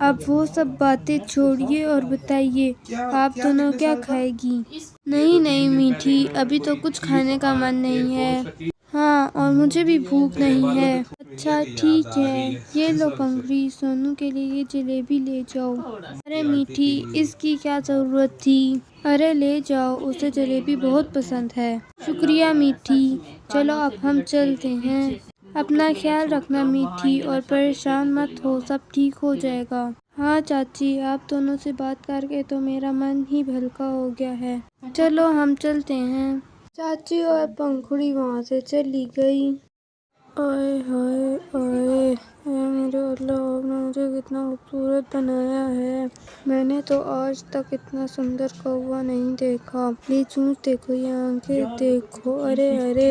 اب وہ سب باتیں چھوڑیے اور بتائیے آپ دونوں کیا کھائے گی؟ نہیں نہیں میٹھی، ابھی تو کچھ کھانے کا من نہیں ہے۔ ہاں، اور مجھے بھی بھوک نہیں ہے۔ اچھا ٹھیک ہے، یہ لو پنکھڑی، سونو کے لیے یہ جلیبی لے جاؤ۔ ارے میٹھی، اس کی کیا ضرورت تھی؟ ارے لے جاؤ، اسے جلیبی بہت پسند ہے۔ شکریہ میٹھی، چلو اب ہم چلتے ہیں۔ اپنا خیال رکھنا میٹھی، اور پریشان مت ہو، سب ٹھیک ہو جائے گا۔ ہاں چاچی، آپ دونوں سے بات کر کے تو میرا من ہی ہلکا ہو گیا ہے۔ چلو ہم چلتے ہیں۔ چاچی اور پنکھڑی وہاں سے چلی گئی۔ آئے ہائے آئے، اے میرے اللہ، آپ نے مجھے کتنا خوبصورت بنایا ہے۔ میں نے تو آج تک اتنا سندر کوا نہیں دیکھا۔ یہ چونچ دیکھو، یہ آنکھیں دیکھو، ارے ارے،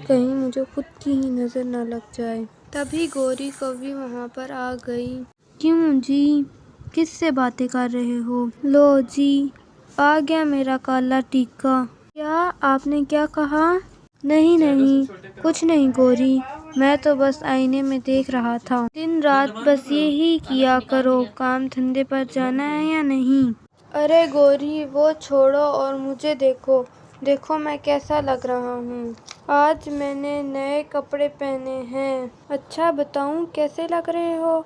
کہیں مجھے خود کی ہی نظر نہ لگ جائے۔ تبھی گوری کوی وہاں پر آ گئی۔ کیوں جی، کس سے باتیں کر رہے ہو؟ لو جی، آ گیا میرا کالا ٹیکا۔ کیا آپ نے کیا کہا؟ نہیں نہیں، کچھ نہیں گوری، میں تو بس آئینے میں دیکھ رہا تھا۔ دن رات بس یہی کیا کرو، کام دھندے پر جانا ہے یا نہیں؟ ارے گوری، وہ چھوڑو اور مجھے دیکھو، دیکھو میں کیسا لگ رہا ہوں۔ آج میں نے نئے کپڑے پہنے ہیں۔ اچھا بتاؤں کیسے لگ رہے ہو؟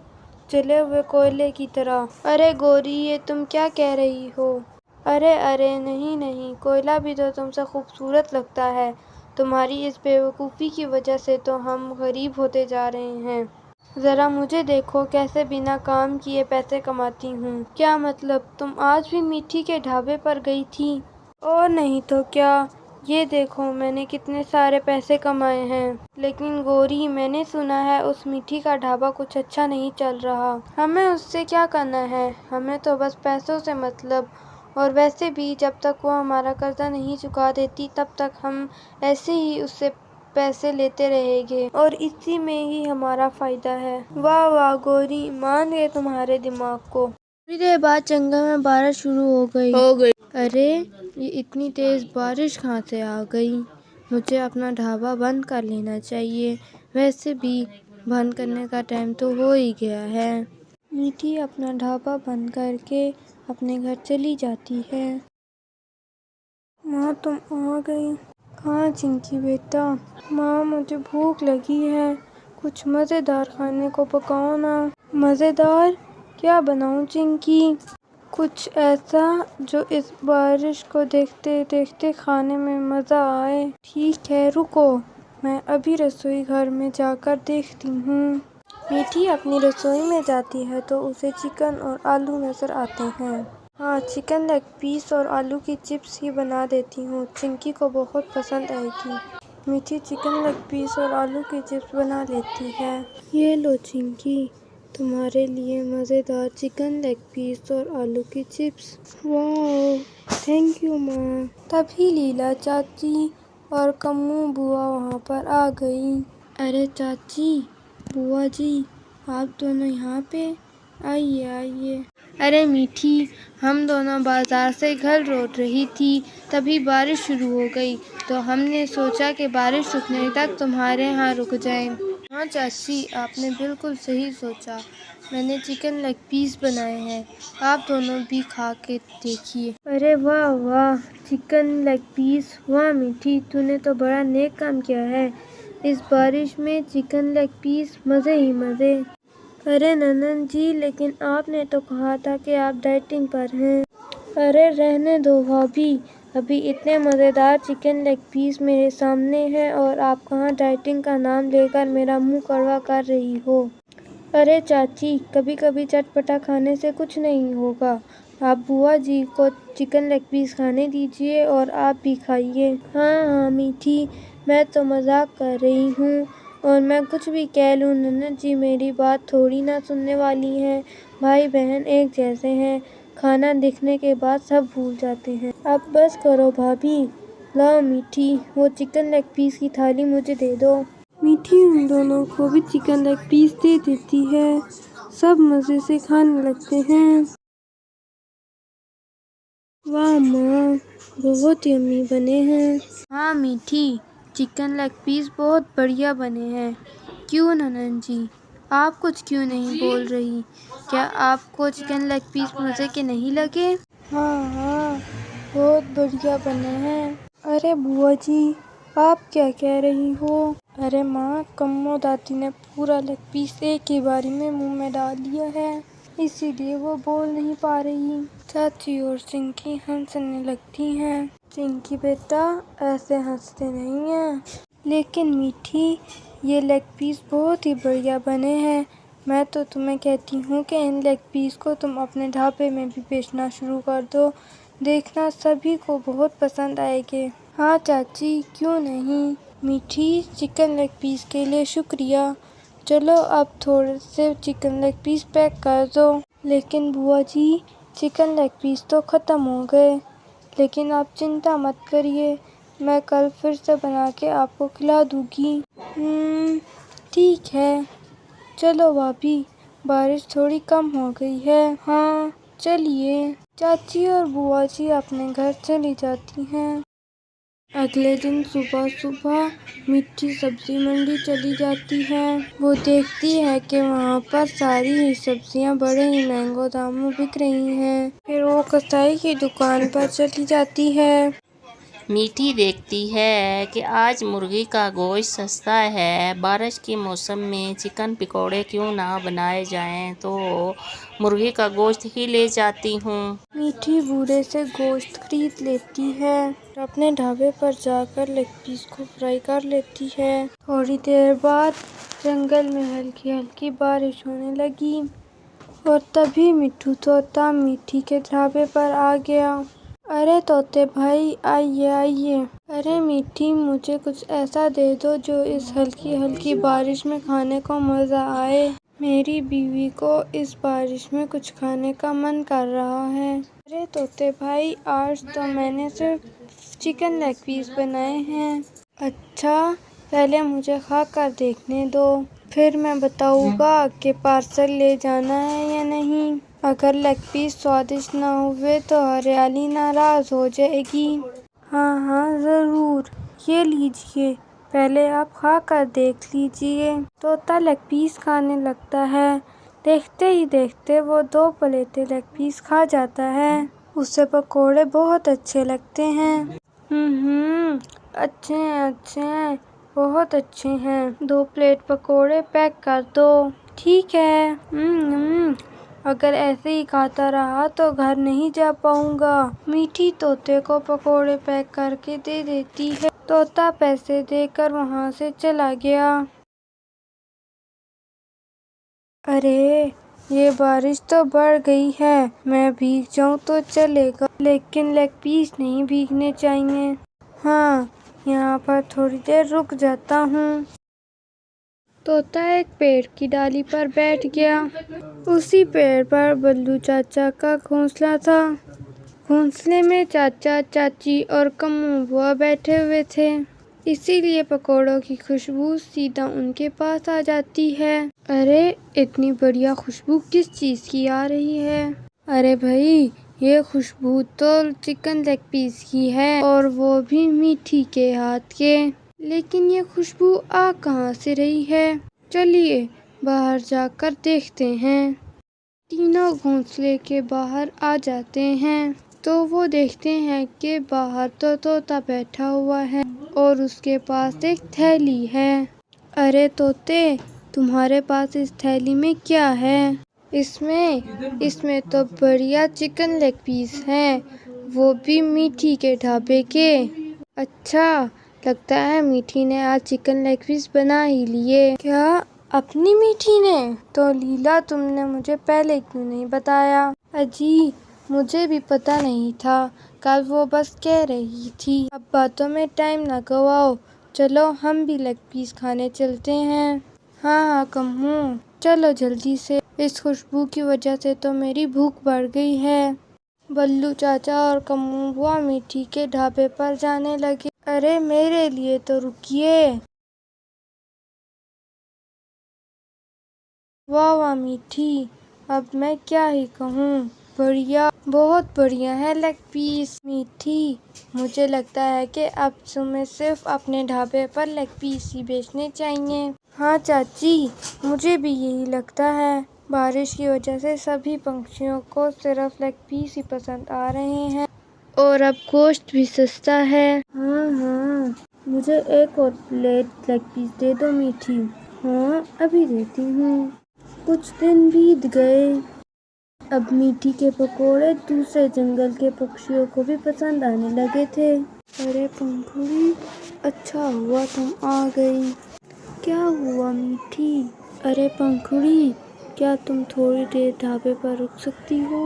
جلے ہوئے کوئلے کی طرح۔ ارے گوری، یہ تم کیا کہہ رہی ہو؟ ارے ارے نہیں نہیں، کوئلہ بھی تو تم سے خوبصورت لگتا ہے۔ تمہاری اس بے وقوفی کی وجہ سے تو ہم غریب ہوتے جا رہے ہیں۔ ذرا مجھے دیکھو، کیسے بنا کام کیے پیسے کماتی ہوں۔ کیا مطلب، تم آج بھی میٹھی کے ڈھابے پر گئی تھی؟ اور نہیں تو کیا، یہ دیکھو میں نے کتنے سارے پیسے کمائے ہیں۔ لیکن گوری، میں نے سنا ہے اس میٹھی کا ڈھابا کچھ اچھا نہیں چل رہا۔ ہمیں اس سے کیا کرنا ہے، ہمیں تو بس پیسوں سے مطلب، اور ویسے بھی جب تک وہ ہمارا قرضہ نہیں چکا دیتی تب تک ہم ایسے ہی اس سے پیسے لیتے رہیں گے، اور اسی میں ہی ہمارا فائدہ ہے۔ واہ واہ گوری، مان گئے تمہارے دماغ کو۔ تھوڑی دیر بعد جنگل میں بارش شروع ہو گئی۔ ارے یہ اتنی تیز بارش کہاں سے آ گئی؟ مجھے اپنا ڈھابا بند کر لینا چاہیے، ویسے بھی بند کرنے کا ٹائم تو ہو ہی گیا ہے۔ میٹھی اپنا ڈھابا بند کر کے اپنے گھر چلی جاتی ہے۔ ماں تم آ گئی؟ ہاں چنکی بیٹا۔ ماں مجھے بھوک لگی ہے، کچھ مزیدار کھانے کو پکاؤ نا۔ مزیدار؟ کیا بناؤں چنکی؟ کچھ ایسا جو اس بارش کو دیکھتے دیکھتے کھانے میں مزہ آئے۔ ٹھیک ہے رکو، میں ابھی رسوئی گھر میں جا کر دیکھتی ہوں۔ میٹھی اپنی رسوئی میں جاتی ہے تو اسے چکن اور آلو نظر آتے ہیں۔ ہاں، چکن لیگ پیس اور آلو کی چپس ہی بنا دیتی ہوں، چنکی کو بہت پسند آئے گی۔ میٹھی چکن لیگ پیس اور آلو کی چپس بنا لیتی ہے۔ یہ لو چنکی، تمہارے لیے مزیدار چکن لیگ پیس اور آلو کی چپس۔ واو، تھینک یو ماں۔ تبھی لیلا چاچی اور کمو بوا وہاں پر آ گئی۔ ارے چاچی، بوا جی، آپ دونوں یہاں پہ؟ آئیے آئیے۔ ارے میٹھی، ہم دونوں بازار سے گھر لوٹ رہی تھی، تبھی بارش شروع ہو گئی تو ہم نے سوچا کہ بارش رکنے تک تمہارے ہاں رک جائیں۔ ہاں چاچی، آپ نے بالکل صحیح سوچا، میں نے چکن لیگ پیس بنائے ہیں، آپ دونوں بھی کھا کے دیکھیے۔ ارے واہ واہ، چکن لیگ پیس! واہ میٹھی، تو نے تو بڑا نیک کام کیا ہے، اس بارش میں چکن لیگ پیس، مزے ہی مزے۔ ارے ننند جی، لیکن آپ نے تو کہا تھا کہ آپ ڈائٹنگ پر ہیں۔ ارے رہنے دو بھابھی، ابھی اتنے مزیدار چکن لیگ پیس میرے سامنے ہے اور آپ کہاں ڈائٹنگ کا نام لے کر میرا منہ کڑوا کر رہی ہو۔ ارے چاچی، کبھی کبھی چٹپٹا کھانے سے کچھ نہیں ہوگا، آپ بوا جی کو چکن لیگ پیس کھانے دیجیے اور آپ بھی کھائیے۔ ہاں ہاں میٹھی، میں تو مذاق کر رہی ہوں، اور میں کچھ بھی کہہ لوں ننند جی میری بات تھوڑی نہ سننے والی ہیں، بھائی بہن ایک جیسے ہیں، کھانا دکھنے کے بعد سب بھول جاتے ہیں۔ اب بس کرو بھابھی، لاؤ میٹھی، وہ چکن لیگ پیس کی تھالی مجھے دے دو۔ میٹھی ان دونوں کو بھی چکن لیگ پیس دے دیتی ہے، سب مزے سے کھانے لگتے ہیں۔ واہ ماں، بہت یمی بنے ہیں۔ ہاں میٹھی، چکن لیگ پیس بہت بڑھیا بنے ہیں، کیوں ننند جی؟ آپ کچھ کیوں نہیں بول رہی؟ کیا آپ کو چکن لیگ پیس مزے کے نہیں لگے؟ ہاں بہت بڑھیا بنے ہیں۔ ارے بوا جی، آپ کیا کہہ رہی ہو؟ ارے ماں، کمو دادی نے پورا لیگ پیس ایک ہی باری میں منہ میں ڈال لیا ہے، اسی لیے وہ بول نہیں پا رہی۔ چاچی اور چنکی ہنسنے لگتی ہیں۔ چنکی بیٹا، ایسے ہنستے نہیں ہیں۔ لیکن میٹھی، یہ لیگ پیس بہت ہی بڑھیا بنے ہیں۔ میں تو تمہیں کہتی ہوں کہ ان لیگ پیس کو تم اپنے ڈھابے میں بھی بیچنا شروع کر دو، دیکھنا سبھی کو بہت پسند آئے گے۔ ہاں چاچی، کیوں نہیں۔ میٹھی، چکن لیگ پیس کے لیے شکریہ۔ چلو اب تھوڑے سے چکن لیگ پیس پیک کر دو۔ لیکن بوا جی، چکن لیگ پیس تو ختم ہو گئے۔ لیکن آپ چنتا مت کریے، میں کل پھر سے بنا کے آپ کو کھلا دوں گی۔ ٹھیک ہے۔ چلو بھابھی، بارش تھوڑی کم ہو گئی ہے۔ ہاں چلیے۔ چاچی اور بوا جی اپنے گھر چلی جاتی ہیں۔ اگلے دن صبح صبح میٹھی سبزی منڈی چلی جاتی ہے۔ وہ دیکھتی ہے کہ وہاں پر ساری ہی سبزیاں بڑے ہی مہنگے داموں بک رہی ہیں۔ پھر وہ کسائی کی دکان پر چلی جاتی ہے۔ میٹھی دیکھتی ہے کہ آج مرغی کا گوشت سستا ہے، بارش کے موسم میں چکن پکوڑے کیوں نہ بنائے جائیں، تو مرغی کا گوشت ہی لے جاتی ہوں۔ میٹھی بوڑے سے گوشت خرید لیتی ہے اور اپنے ڈھابے پر جا کر لیگ پیس کو فرائی کر لیتی ہے۔ تھوڑی دیر بعد جنگل میں ہلکی ہلکی بارش ہونے لگی اور تبھی مٹھو طوطا میٹھی کے ڈھابے پر آ گیا۔ ارے طوطے بھائی، آئیے آئیے۔ ارے میٹھی، مجھے کچھ ایسا دے دو جو اس ہلکی ہلکی بارش میں کھانے کو مزہ آئے۔ میری بیوی کو اس بارش میں کچھ کھانے کا من کر رہا ہے۔ ارے طوطے بھائی، آج تو میں نے صرف چکن لیگ پیس بنائے ہیں۔ اچھا، پہلے مجھے کھا کر دیکھنے دو، پھر میں بتاؤں گا کہ پارسل لے جانا ہے یا نہیں۔ اگر لیگ پیس سوادشٹ نہ ہوئے تو ہریالی ناراض ہو جائے گی۔ ہاں ضرور، یہ لیجیے، پہلے آپ کھا کر دیکھ لیجیے۔ طوطا لیگ پیس کھانے لگتا ہے۔ دیکھتے ہی دیکھتے وہ 2 پلیٹیں لیگ پیس کھا جاتا ہے۔ اسے پکوڑے بہت اچھے لگتے ہیں۔ اچھے ہیں، بہت اچھے ہیں۔ 2 پلیٹ پکوڑے پیک کر دو۔ ٹھیک ہے۔ اگر ایسے ہی کھاتا رہا تو گھر نہیں جا پاؤں گا۔ میٹھی طوطے کو پکوڑے پیک کر کے دے دیتی ہے۔ طوطا پیسے دے کر وہاں سے چلا گیا۔ ارے یہ بارش تو بڑھ گئی ہے، میں بھیگ جاؤں تو چلے گا، لیکن لیگ پیس نہیں بھیگنے چاہیے۔ ہاں، یہاں پر تھوڑی دیر رک جاتا ہوں۔ طوطا ایک پیڑ کی ڈالی پر بیٹھ گیا۔ اسی پیڑ پر بلو چاچا کا گھونسلہ تھا۔ گھونسلے میں چاچا، چاچی اور کمو بوا بیٹھے ہوئے تھے، اسی لیے پکوڑوں کی خوشبو سیدھا ان کے پاس آ جاتی ہے۔ ارے اتنی بڑھیا خوشبو کس چیز کی آ رہی ہے؟ ارے بھائی، یہ خوشبو تو چکن لیگ پیس کی ہے، اور وہ بھی میٹھی کے ہاتھ کے۔ لیکن یہ خوشبو آ کہاں سے رہی ہے؟ چلیے باہر جا کر دیکھتے ہیں۔ تینوں گھونسلے کے باہر آ جاتے ہیں تو وہ دیکھتے ہیں کہ باہر تو طوطا بیٹھا ہوا ہے اور اس کے پاس ایک تھیلی ہے۔ ارے طوطے، تمہارے پاس اس تھیلی میں کیا ہے؟ اس میں تو بڑھیا چکن لیگ پیس ہیں، وہ بھی میٹھی کے ڈھابے کے۔ اچھا، لگتا ہے میٹھی نے آج چکن لیگ پیس بنا ہی لیے۔ کیا اپنی میٹھی نے؟ تو لیلا، تم نے مجھے پہلے کیوں نہیں بتایا؟ اجی، مجھے بھی پتا نہیں تھا، کل وہ بس کہہ رہی تھی۔ اب باتوں میں ٹائم نہ گواؤ، چلو ہم بھی لیگ پیس کھانے چلتے ہیں۔ ہاں کمو، چلو جلدی سے، اس خوشبو کی وجہ سے تو میری بھوک بڑھ گئی ہے۔ بلو چاچا اور کمو بوا میٹھی کے ڈھابے پر جانے لگے۔ ارے میرے لیے تو رکیے۔ واہ میٹھی، اب میں کیا ہی کہوں، بڑھیا، بہت بڑھیا ہے لیگ پیس۔ میٹھی، مجھے لگتا ہے کہ اب تمہیں صرف اپنے ڈھابے پر لیگ پیس ہی بیچنے چاہیے۔ ہاں چاچی، مجھے بھی یہی لگتا ہے۔ بارش کی وجہ سے سبھی پنچھیوں کو صرف لیگ پیس ہی پسند آ رہے ہیں، اور اب گوشت بھی سستا ہے۔ ہاں، مجھے ایک اور پلیٹ لیگ پیس دے دو میٹھی۔ ہاں، ابھی دیتی ہوں۔ کچھ دن بیت گئے، اب میٹھی کے پکوڑے دوسرے جنگل کے پکشیوں کو بھی پسند آنے لگے تھے۔ ارے پنکھڑی، اچھا ہوا تم آ گئی۔ کیا ہوا میٹھی؟ ارے پنکھڑی، کیا تم تھوڑی دیر ڈھابے پر رک سکتی ہو؟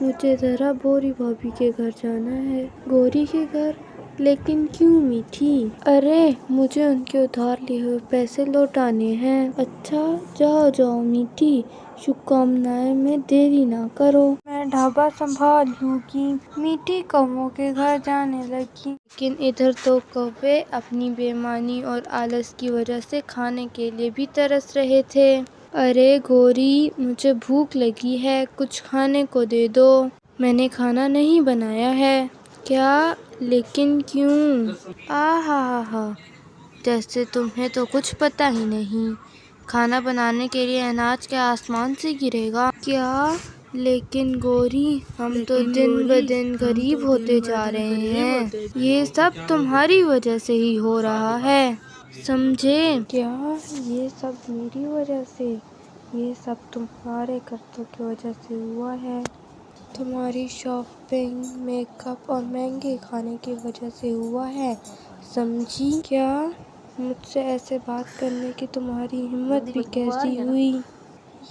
مجھے ذرا گوری بھابھی کے گھر جانا ہے۔ گوری کے گھر؟ لیکن کیوں میٹھی؟ ارے مجھے ان کے ادھار لیے ہوئے پیسے لوٹانے ہیں۔ اچھا، جاؤ جاؤ میٹھی، شبھ-کامنائیں میں دیری نہ کرو۔ میں ڈھابا سنبھال لوں گی۔ میٹھی کووں کے گھر جانے لگی، لیکن ادھر تو کوے اپنی بے ایمانی اور آلس کی وجہ سے کھانے کے لیے بھی ترس رہے تھے۔ ارے گوری، مجھے بھوک لگی ہے، کچھ کھانے کو دے دو۔ میں نے کھانا نہیں بنایا ہے۔ کیا؟ لیکن کیوں؟ آہا، جیسے تمہیں تو کچھ پتہ ہی نہیں۔ کھانا بنانے کے لیے اناج کیا آسمان سے گرے گا؟ کیا؟ لیکن گوری، ہم تو دن بدن غریب ہوتے جا رہے ہیں۔ یہ سب تمہاری وجہ سے ہی ہو رہا ہے، سمجھے؟ کیا یہ سب میری وجہ سے؟ یہ سب تمہارے کرتوتوں کی وجہ سے ہوا ہے۔ تمہاری شاپنگ، میک اپ اور مہنگے کھانے کی وجہ سے ہوا ہے، سمجھی؟ کیا مجھ سے ایسے بات کرنے کی تمہاری ہمت بھی کیسی ہوئی؟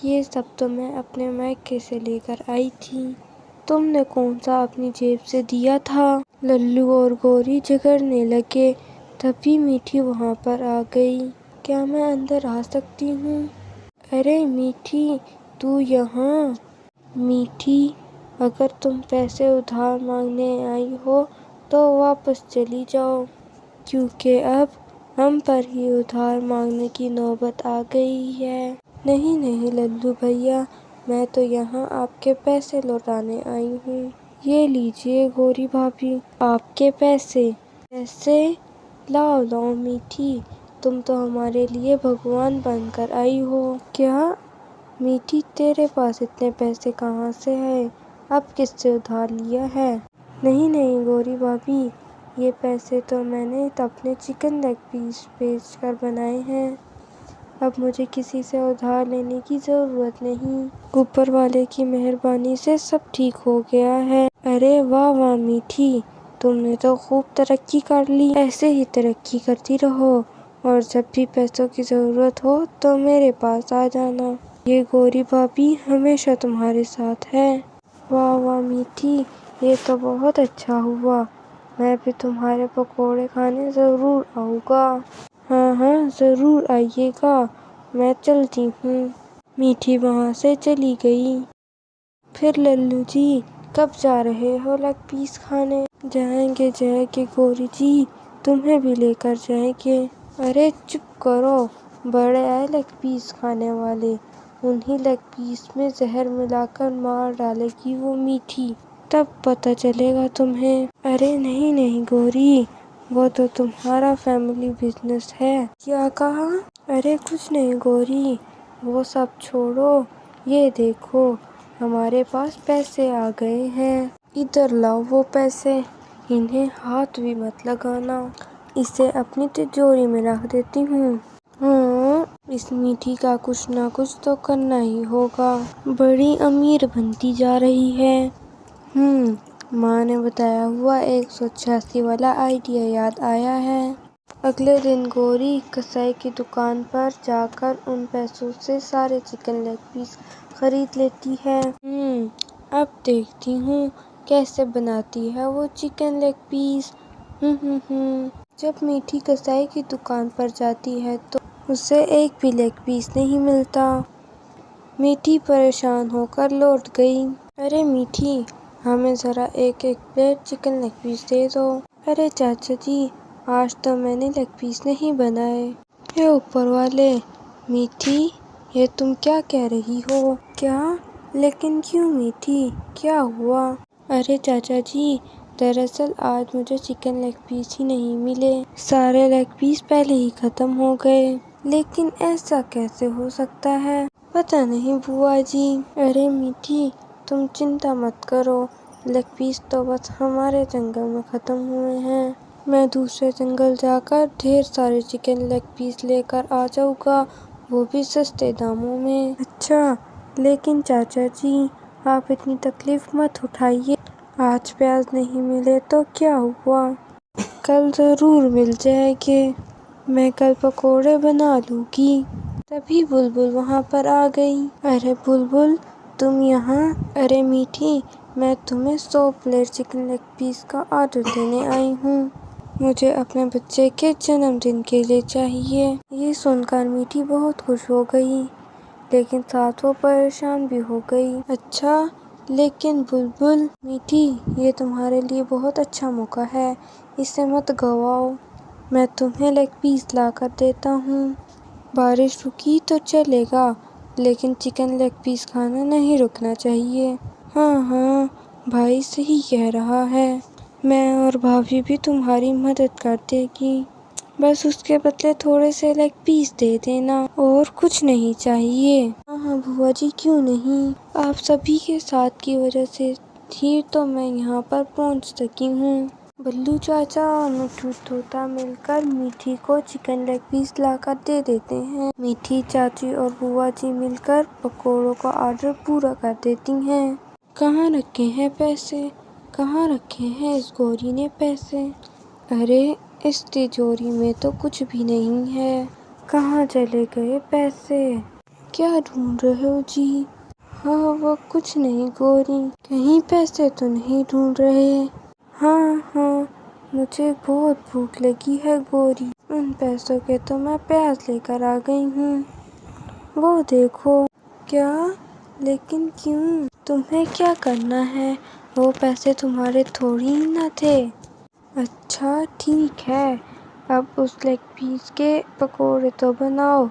یہ سب تو میں اپنے میکے سے لے کر آئی تھی۔ تم نے کون سا اپنی جیب سے دیا تھا؟ للو اور گوری جھگڑنے لگے، تبھی میٹھی وہاں پر آ گئی۔ کیا میں اندر آ سکتی ہوں؟ ارے میٹھی، تو یہاں؟ میٹھی، اگر تم پیسے ادھار مانگنے آئی ہو تو واپس چلی جاؤ، کیونکہ اب ہم پر ہی ادھار مانگنے کی نوبت آ گئی ہے۔ نہیں للو بھیا، میں تو یہاں آپ کے پیسے لوٹانے آئی ہوں۔ یہ لیجیے گوری بھابھی، آپ کے پیسے۔ پیسے؟ لاؤ میٹھی، تم تو ہمارے لیے بھگوان بن کر آئی ہو۔ کیا؟ میٹھی، تیرے پاس اتنے پیسے کہاں سے ہیں؟ اب کس سے ادھار لیا ہے؟ نہیں گوری بھابھی، یہ پیسے تو میں نے اپنے چکن لیگ پیس بیچ کر بنائے ہیں۔ اب مجھے کسی سے ادھار لینے کی ضرورت نہیں، اوپر والے کی مہربانی سے سب ٹھیک ہو گیا ہے۔ ارے واہ میٹھی، تم نے تو خوب ترقی کر لی۔ ایسے ہی ترقی کرتی رہو، اور جب بھی پیسوں کی ضرورت ہو تو میرے پاس آ جانا۔ یہ گوری بھابھی ہمیشہ تمہارے ساتھ ہے۔ واہ میٹھی، یہ تو بہت اچھا ہوا، میں بھی تمہارے پکوڑے کھانے ضرور آؤں گا۔ ہاں ضرور آئیے گا، میں چلتی ہوں۔ میٹھی وہاں سے چلی گئی۔ پھر للو جی، کب جا رہے ہو لیگ پیس کھانے؟ جائیں گے گوری جی، تمہیں بھی لے کر جائیں گے۔ ارے چپ کرو، بڑے آئے لیگ پیس کھانے والے، انہی لیگ پیس میں زہر ملا کر مار ڈالے گی وہ میٹھی، تب پتہ چلے گا تمہیں۔ ارے نہیں گوری، وہ تو تمہارا فیملی بزنس ہے۔ کیا کہا؟ ارے کچھ نہیں گوری، وہ سب چھوڑو، یہ دیکھو ہمارے پاس پیسے آ گئے ہیں، ادھر لاؤ وہ پیسے، انہیں ہاتھ بھی مت لگانا، اسے اپنی تجوری میں رکھ دیتی ہوں۔ ہاں، اس میٹھی کا کچھ نہ کچھ تو کرنا ہی ہوگا، بڑی امیر بنتی جا رہی ہے۔ ماں نے بتایا ہوا 186 والا آئیڈیا یاد آیا ہے۔ اگلے دن گوری کسائی کی دکان پر جا کر ان پیسوں سے سارے چکن لیگ پیس خرید لیتی ہے۔ اب دیکھتی ہوں کیسے بناتی ہے وہ چکن لیگ پیس۔ جب میٹھی کسائی کی دکان پر جاتی ہے تو اسے ایک بھی لیگ پیس نہیں ملتا۔ میٹھی پریشان ہو کر لوٹ گئی۔ ارے میٹھی، ہمیں ذرا ایک پلیٹ چکن لیگ پیس دے دو۔ ارے چاچا جی، آج تو میں نے لیگ پیس نہیں بنائے۔ اے اوپر والے، میٹھی یہ تم کیا کہہ رہی ہو؟ کیا؟ لیکن کیوں میٹھی، کیا ہوا؟ ارے چاچا جی، دراصل آج مجھے چکن لیگ پیس ہی نہیں ملے، سارے لیگ پیس پہلے ہی ختم ہو گئے۔ لیکن ایسا کیسے ہو سکتا ہے؟ پتہ نہیں بوا جی۔ ارے میٹھی، تم چنتا مت کرو، لیگ پیس تو بس ہمارے جنگل میں ختم ہوئے ہیں۔ میں دوسرے جنگل جا کر ڈھیر سارے چکن لیگ پیس لے کر آ جاؤں گا، وہ بھی سستے داموں میں۔ اچھا، لیکن چاچا جی آپ اتنی تکلیف مت اٹھائیے، آج پیاز نہیں ملے تو کیا ہوا، کل ضرور مل جائے گے، میں کل پکوڑے بنا لوں گی۔ تبھی بلبل وہاں پر آ گئی۔ ارے بلبل تم یہاں؟ ارے میٹھی، میں تمہیں 100 پلیٹ چکن لیگ پیس کا آرڈر دینے آئی ہوں، مجھے اپنے بچے کے جنم دن کے لیے چاہیے۔ یہ سن کر میٹھی بہت خوش ہو گئی، لیکن ساتھ وہ پریشان بھی ہو گئی۔ اچھا لیکن بلبل، میٹھی یہ تمہارے لیے بہت اچھا موقع ہے، اسے مت گنواؤ، میں تمہیں لیگ پیس لا کر دیتا ہوں۔ بارش رکی تو چلے گا، لیکن چکن لیگ پیس کھانا نہیں رکنا چاہیے۔ ہاں ہاں بھائی صحیح کہہ رہا ہے، میں اور بھابھی بھی تمہاری مدد کر دے گی، بس اس کے بدلے تھوڑے سے لیگ پیس دے دینا، اور کچھ نہیں چاہیے۔ ہاں ہاں بوا جی کیوں نہیں، آپ سبھی کے ساتھ کی وجہ سے ہی تو میں یہاں پر پہنچ سکی ہوں۔ بلو چاچا اور مٹھو طوطا مل کر میٹھی کو چکن لیگ پیس لا کر دے دیتے ہیں۔ میٹھی چاچی اور بوا جی مل کر پکوڑوں کا آرڈر پورا کر دیتی ہیں۔ کہاں رکھے ہیں پیسے، کہاں رکھے ہیں اس گوری نے پیسے؟ ارے اس تجوری میں تو کچھ بھی نہیں ہے، کہاں چلے گئے پیسے؟ کیا ڈھونڈ رہے ہو جی؟ ہاں وہ کچھ نہیں گوری، کہیں پیسے تو نہیں ڈھونڈ رہے؟ ہاں ہاں مجھے بہت بھوک لگی ہے گوری، ان پیسوں کے تو میں پیاز لے کر آ گئی ہوں، وہ دیکھو۔ کیا؟ لیکن کیوں؟ تمہیں کیا کرنا ہے، وہ پیسے تمہارے تھوڑی ہی نہ تھے۔ اچھا ٹھیک ہے، اب اس لیگ پیس کے پکوڑے تو بناؤ،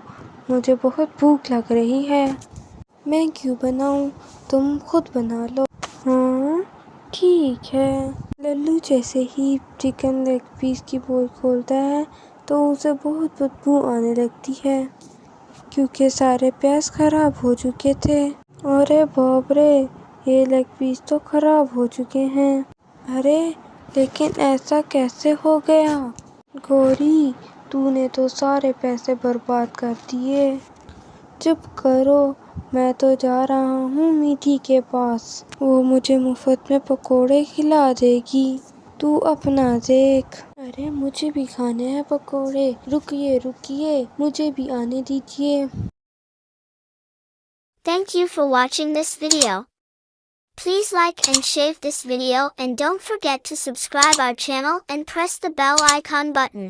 مجھے بہت بھوک لگ رہی ہے۔ میں کیوں بناؤں، تم خود بنا لو۔ ہاں ٹھیک ہے۔ للو جیسے ہی چکن لیگ پیس کی بول کھولتا ہے تو اسے بہت بدبو آنے لگتی ہے، کیونکہ سارے پیاز خراب ہو چکے تھے۔ ارے باپ رے، یہ لیگ پیس تو خراب ہو چکے ہیں۔ ارے لیکن ایسا کیسے ہو گیا؟ گوری تو نے تو سارے پیسے برباد کر دیے۔ چپ کرو، میں تو جا رہا ہوں میٹھی کے پاس، وہ مجھے مفت میں پکوڑے کھلا دے گی، تو اپنا دیکھ۔ ارے مجھے بھی کھانے ہیں پکوڑے، رکیے رکیے مجھے بھی آنے دیجیے۔ Thank you for watching this video. Please like and share this video and don't forget to subscribe our channel and press the bell icon button.